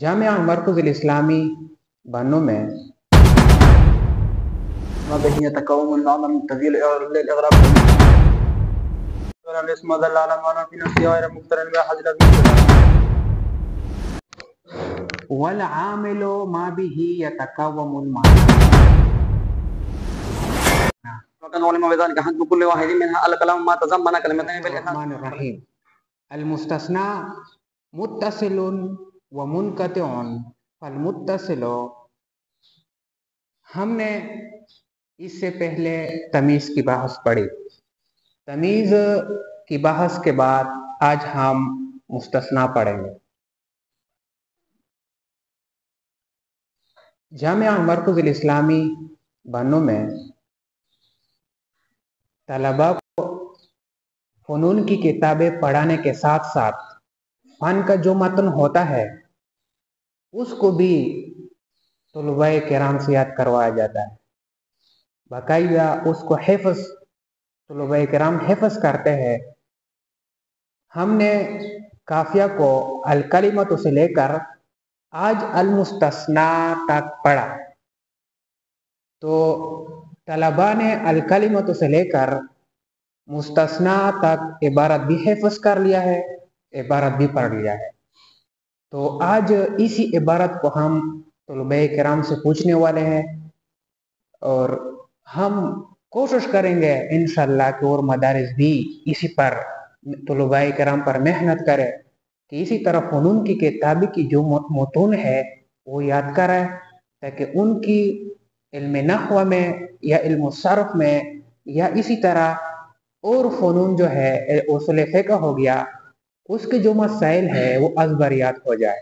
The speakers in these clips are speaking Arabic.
جامعہ مرکز الاسلامی بانو میں ما به يتكون من معظم تذييل للإغراق الاسم دل على معنى في نفسه غير مقترن بأحد والعامل ما به يتكون المعنى. وكان علم بذلك حسب كل واحد منها الكلام ما تضمن كلمتين الرحمن الرحيم. المستثنى متصل ومنقطع. فالمتصل ہم نے اس سے پہلے تمیز کی بحث پڑھی. تمیز کی بحث کے بعد آج ہم مستثنی پڑھیں گے. جامعہ مرکز الاسلامی بانو میں طلباء کو فنون کی کتابیں پڑھانے کے ساتھ ساتھ فن کا جو متن ہوتا ہے اس کو بھی طلباء کرام سے یاد کروایا جاتا ہے. باقاعدہ اس کو حفظ طلباء کرام حفظ کرتے ہیں. ہم نے قافیہ کو الکلمۃ سے لے کر آج المستثنی تک پڑھا. تو طلباء نے الکلمۃ سے لے کر مستثنی تک عبارت بھی حفظ کر لیا ہے، عبارت بھی پڑھ لیا ہے. تو آج اسی عبارت کو ہم طلباء کرام سے پوچھنے والے ہیں اور ہم کوشش کریں گے انشاءاللہ کہ اور مدارس بھی اسی پر طلباء کرام پر محنت کرے کہ اسی طرح فنون کی کتابی کی جو متون ہے وہ یاد کرے تاکہ ان کی علم نحو میں یا علم صرف میں یا اسی طرح اور فنون جو ہے اصول فقہ ہو گیا اس کے جو مسائل ہے وہ ازبریات ہو جائے.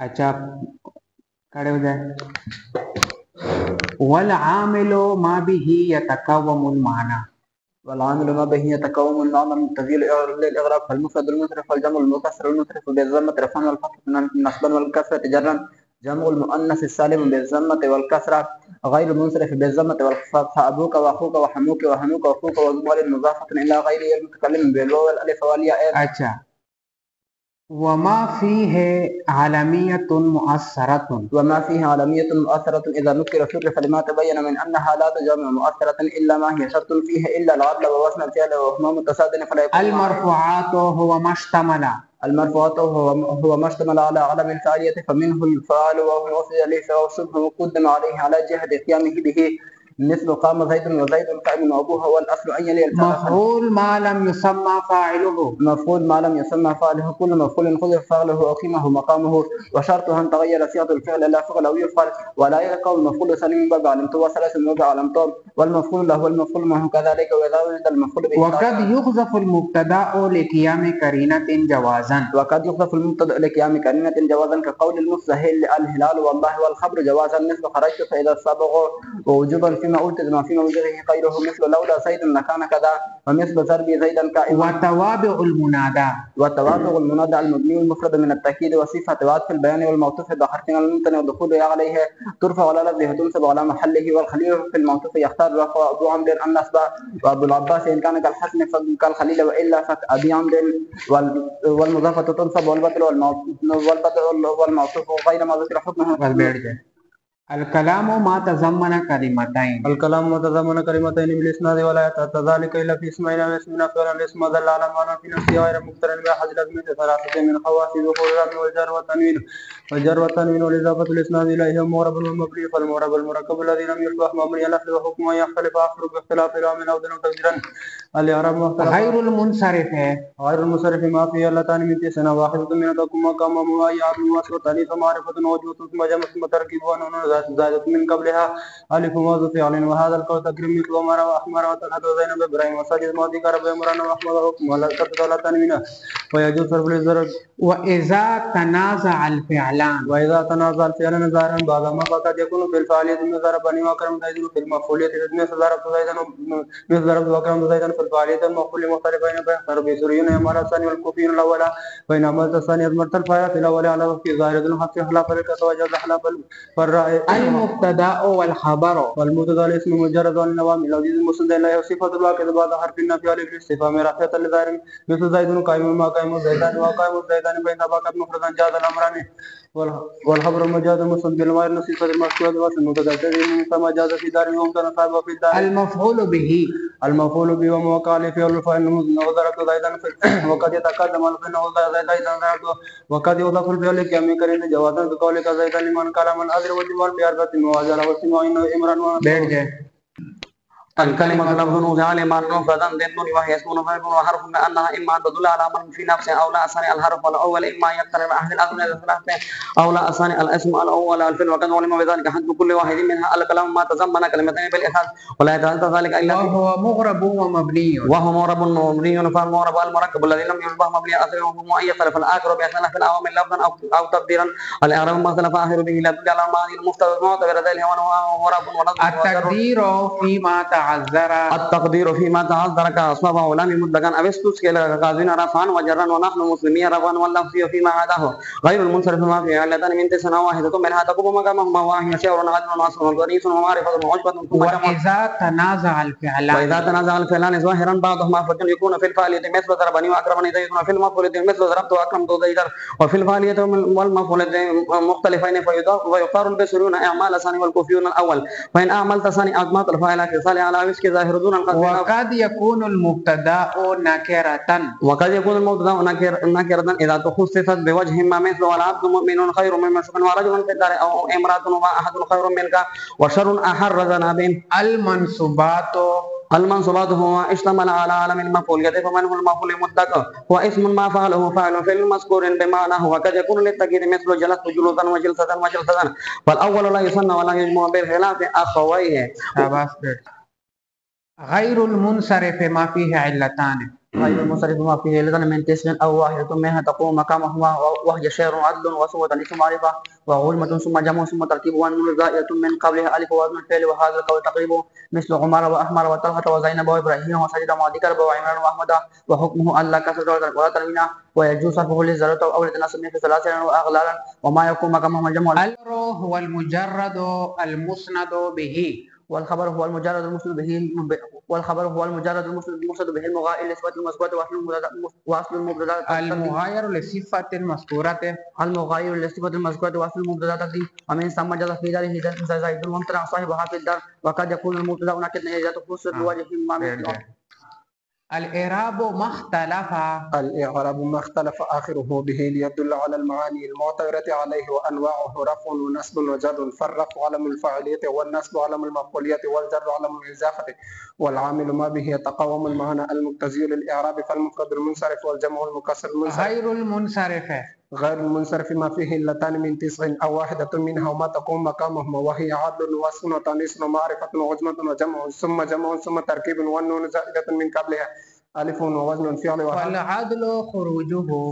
اچھا کھڑے ہو جائے. والعامل ما به يتكون المعنى. والعامل ما به يتكون من معظم تذييل للإغراق فالمفرد المصرف والجمع المكسر المصرف بالضمة رفعا والفتح نصبا والكسرة جرا جمع المؤنث السالم بالضمة والكسرة غير المنصرف بالضمة والفتح أبوك وأخوك وحموك وهنوك وأخوك وجمال مضافة إلى غير المتكلم بالواو والألف والياء. اچھا. وما فيه عالمية مؤثرة. وما فيه عالمية مؤثرة إذا نكر صرف لما تبين من أنها لا تجامع مؤثرة إلا ما هي شرط فيه إلا العدل ووزن الفعل وهما متصادن فلا يكون. المرفوعات هو ما اشتمل. المرفوعات هو ما اشتمل على علم الفاعلية فمنه الفاعل وهو وصل إليه وشبه مقدم عليه على جهة قيامه به مثل قام زيد وزيد قائم وابوه هو الاصل ان يلي مفعول ما لم يسمى فاعله. مفعول ما لم يسمى فاعله كل مفعول حذف فاعله اقيمه مقامه وشرطه ان تغير صيغه الفعل لا فعل او يفعل ولا يلقى المفعول ثاني من باب علمت وثلاث من باب علمت والمفعول له والمفعول معه كذلك واذا ولد المفعول به. وقد يحذف المبتدا لقيام قرينه جوازا. وقد يحذف المبتدا لقيام قرينه جوازا كقول المستهل الهلال والله والخبر جوازا مثل خرجت فاذا سبق ووجوبا فيما ألتزم فيما وجده غيره مثل لولا زيد لكان كذا ومثل ضرب زيدا قائما. وتوابع المنادى. وتوابع المنادى المبني المفرد من التأكيد وصفة عطف البيان والموصوف بحرفنا الممتنع والدخول عليه ترفع على لفظه تنصب على محله والخليل في الموصوف يختار رفع أبو عمرو النصب وأبو العباس إن كان كالحسن كالخليل وإلا فأبي عمرو والمضافة تنصب والبدل والموصوف غير ما ذكر حكمه. الكلام ما تضمن كلمتين. الكلام ما تضمن كلمتين بالاسناد ولا يتأتى ذلك الا في اسمين واسمنا فعلا الاسم دل على معنى في نفسه غير مقترن باحد الاسماء ثلاثه من خواص ذكور الرمي والجر والتنوين والاضافه الاسناد اليه المعرب والمبني فالمعرب المركب الذي لم يشبه مبني الاصل وحكمه يختلف اخر باختلاف الامن او دون تقديرا الاعراب مختلف. غير المنصرف غير المنصرف ما فيه اللتان من تسنه واحده من تكون مقام مؤيد وصف تاليف معرفه وجود ثم جمع ثم تركيب ونون زادت من قبلها الف موظف فعل وهذا القول تكريم مثل عمر واحمر وطلحه وزينب ابراهيم وسجد ماضي كرب عمران واحمد وحكم ولا تنوين ويجوز صرف الظرف. وإذا تنازع الفعلان وإذا تنازع الفعلان ظاهرا بعضهما فقد يكون في الفاعلية مثل ضربني وأكرم زيدا، في المفعولية مثل ضربت زيدا مثل ضربت وأكرمت زيدا، في الفاعلية المفعول مختلفين فيختار البصريون إما الثاني والكوفيون الأول، وإن أمرت الثاني أضمرت الفاعل في الأول على في ظاهر حتى خلاف الكسر وجاز خلاف فالرأي. المبتدأ والخبر والمبتدأ الاسم مجرد والنوامي لو جزء المسند لا صفة الواحد بعد حرف النفي ألف الاستفهام رافعة لظاهر مثل زيد قائم ما قائم زيدان وقائم زيدان فإن بقت مفردا جاز الأمران. والخبر المجاز المسند بالماء صفة المقصود والمبتدأ الذي كما جاز في دار وممكن صاحب وفي الدار. المفعول به المفعول به وموقع فعل فإن وضربت زيدا وقد يتقدم فإنه زيدا وقد يضاف الفعل كما كريم جوازا بقولك زيدا لمن قال من أدري وجمال في أربعة مواجهة وسمع إنه إمران बैठ जाए الكلمة لفظ وضع لما مفردا ضمن وهي اسم وفعل وحرف لأنها إما أن تدل على من في نفسه أو لا أصاني الحرف الأول إما يقترن أحد الأصل الثلاثة أو لا أصاني الاسم الأول الفعل وقد علم بذلك حد كل واحد منها الكلام ما تضمن كلمتين بالإخراج ولا يتعدى ذلك إلا وهو مغرب ومبني فالمغرب المركب الذي لم يشبه مبني أصله وهو مؤيد فالآخر بيختلف الأوامر لفظا أو تقديرا الإعراب ما اختلف آخر به لا تدل على الماضي المعتبر ذلك هو مغرب ونصب التقدير فيما التقدير فيما تعذر كأصحاب ولم مطلقا أو استسكل كقاضين رفعا وجرا ونحن مسلمين رفعا واللفظ فيما عداه غير المنصرف ما فيه علتان من تسعة واحدة منها تقوم مقامهما وهي شعر عدل وأصل وغريس ومعرفة وعجبة وإذا تنازع الفعلان ظاهرا بعضهما فجن يكون في الفاعلية مثل ضربني وأكرمني زيد وفي المفعولية مثل ضربت وأكرمت زيدا وفي الفاعلية والمفعولية مختلفين فيختار البصريون إعمال الثاني والكوفيون الأول فإن أعملت ثاني أضمت الفاعل في صالح على وفق ظاهر دون وقد يكون المبتدأ نكرة إذا تخصصت بوجه ما مثل والعبد مؤمن خير من مشرك ورجل في الدار أو امرأة وأحد خير منك وشر أحر ذنب. المنصوبات هو اشتمل على عالم المفعول فمنه المفعول مطلق هو اسم ما فعله فاعل في المذكور بمعناه وقد يكون للتأكيد مثل جلست جلوسا وجلسة فالأول لا يصنع ولا يجمع بخلاف أخويه. غير المنصرف ما فيه علتان غير المنصرف ما فيه علتان من تسع أو واحدة منها تقوم مقامه وهي شعر عدل وصوة اسم معرفة وغلمة ثم جمع ثم ترتيب والنون زائدة من قبلها ألف وزن الفعل وهذا القول تقريبه مثل عمر وأحمر وطلحة وزينب وإبراهيم وسجد وذكر وعمران وأحمد وحكمه ألا كسر ولا تنوين ويجوز صرفه للزرة أو للنسب في ثلاثة وأغلالا وما يكون مقامه الجمع. الأمر هو المجرد المسند به والخبر هو المجرد المسند به المغاير لصفة المذكورة وأصل المبتدأ المغاير لصفة المذكورة وأصل المبتدأ ومن ثم جاز في ذلك زيد وامتنع صاحبها في الدار وقد يكون المبتدأ نكرة إذا تخصص بوجه ما مثله. الإعراب ما اختلف آخره به ليدل على المعاني المعتبرة عليه وأنواعه رفع ونصب وجر فالرفع علم الفاعلية والنصب علم المفعولية والجر علم الإضافة والعامل ما به يتقوم المعنى المقتضي للإعراب فالمفرد المنصرف والجمع المكسر المنصرف. غير المنصرف ما فيه علتان من تسع أو واحدة منها وما تقوم مقامهما وهي عدل وصف وتانيث ومعرفة وعجمة وجمع ثم تركيب والنون زائدة من قبلها ألف ووزن فعل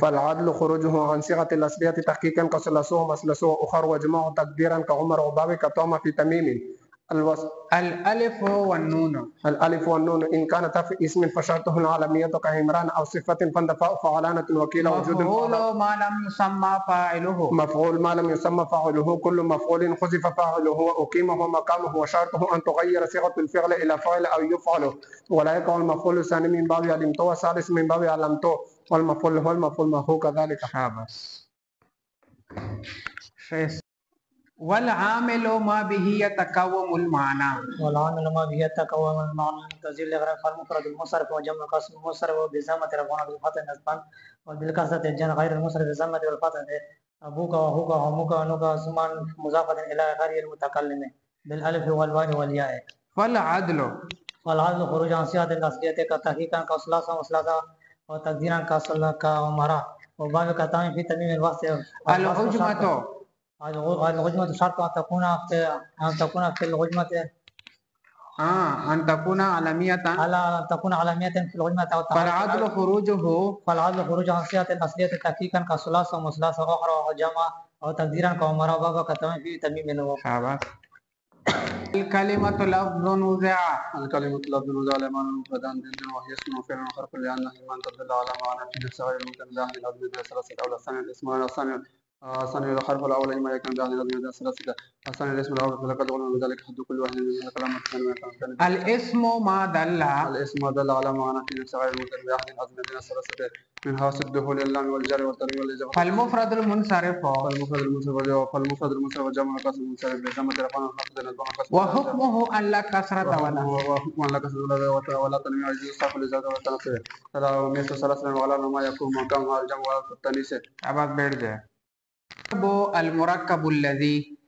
فالعدل خروجه عن صيغة الأصلية تحقيقا كثلاثه ومثلثه أخر وجمع تقديرا كعمر وباب كطعم في تميم. الألف والنون إن كانت في اسم فشرطه العالمية كعمران أو صفة فاندفاع فعلانة وكيل وجود مفعول ما لم يسمى فاعله كل مفعول حذف فاعله وأقيمه مقامه وشرطه أن تغير صيغة الفعل إلى فعل أو يفعل ولا يقع المفعول الثاني من باب علمته والثالث من باب علمته والمفعول هو المفعول ما هو كذلك. والعامل ما به يتقوم المعنى تزيل الإغراق فالمفرد المنصرف وجمع قسم المنصرف وبزامة رفعنا بالفتح نصبا وبالكسرة الجن غير المنصرف بزامة والفتح أبوك وأخوك وأمك ونوك ثم مضافة إلى غير المتكلم بالألف والواو والياء. فالعدل خروج عن صيغة الأصلية كتحقيقا كثلاثة وتقديرا كأمراء وباب كتام في تميم الوقت. العجمة شرط أن تكون في العجمة أن تكون علمية على أن تكون علامية في الغنيمة أو فالعدل خروجه فالعدل خروج عن صيغة أصلية تحقيقا كثلاثة ومثلاثة أخرى وجمع أو تقديرا كعمر بابا كتمام في تميم النبوة. شاباش. الكلمة لفظ وزع. الكلمة لفظ وزع لمعنى مفردان ضد وهي اسم وفعل وحرف لأنه من تدل على معنى في نفس غير الممكن بأحد الأزمنة الثلاثة الأولى. الثاني الاسم الثاني الحرف الأول إما يكون بأحد الأزمنة الثلاثة. الثاني الاسم الأول فلقد قلنا بذلك حد كل واحد من الكلام الثاني. الاسم ما دل على معنى في نفس غير الممكن بأحد الأزمنة الثلاثة منها الدخول اللام والجر والتنوين والإجابة. فالمفرد المنصرف جمع قسم منصرف بجمع تلفون الخفض وحكمه أن لا كسرة ولا تنوين يجوز صرف الإزالة والتنصير. مثل ثلاثة وعلى ما يكون مقامها الجمع والتأنيث. عباد بيرد المركب الذي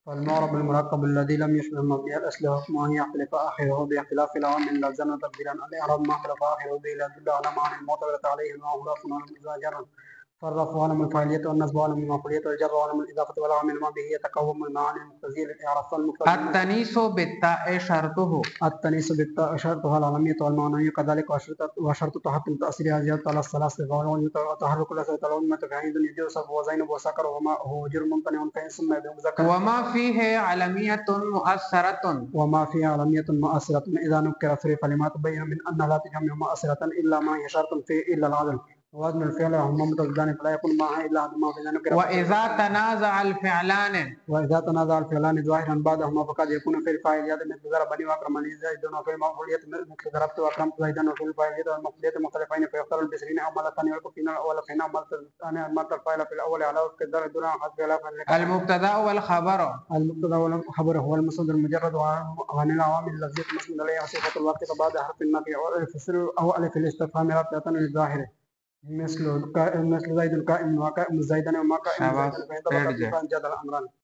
فالمعرب المركب الذي لم يشبه مبني الأصل حكمه يختلف آخره باختلاف العوامل لازم تقديرا الإعراب ما اختلف آخره به لا يدل على معنى المعتبرة عليه وهو رفع ونصب جر فالرفع علم الفاعلية والنصب علم المفعولية والجر علم الإضافة والعامل ما به يتكون المعاني المقتضية للإعراب فالمفرد. التأنيث بالتاء شرطه. التأنيث بالتاء شرطها العلمية والمعنوية كذلك وشرط تحقق تأثيرها زيادة على الثلاث وتحرك الأسئلة العلمية فعيد يجوز صرف وزينب وسكر وما هو جر ممتنع فإن سمى بمذكر. وما فيه علمية مؤثرة. وما فيه علمية مؤثرة إذا نكر في كلمات بين من أن لا تجمع مؤثرة إلا ما هي شرط فيه إلا العدل. وزن الفعل هما متضادان فلا يكون معها إلا ما في ذلك. وإذا تنازع الفعلان ظاهرا بعدهما فقد يكون في الفاعلية مثل ضربني وأكرمني زيد وفي المفعولية مثل ضربت وأكرمت زيدا وفي الفاعلية والمفعولية مختلفين فيختار البسرين أو مرة ثانية والكفين الأول فينا مرة الثانية المرة الفاعلة في الأول على وفق الدار دون حذف المبتدأ والخبر. المبتدأ والخبر هو المصدر المجرد وعن العوامل التي تسند عليها صفة الوقت بعد حرف النفي أو ألف الاستفهام رابطة للظاهر مثل زيد قائم وقائم زيدا وما قائم زيدا فإن طبق فإن جد الأمران.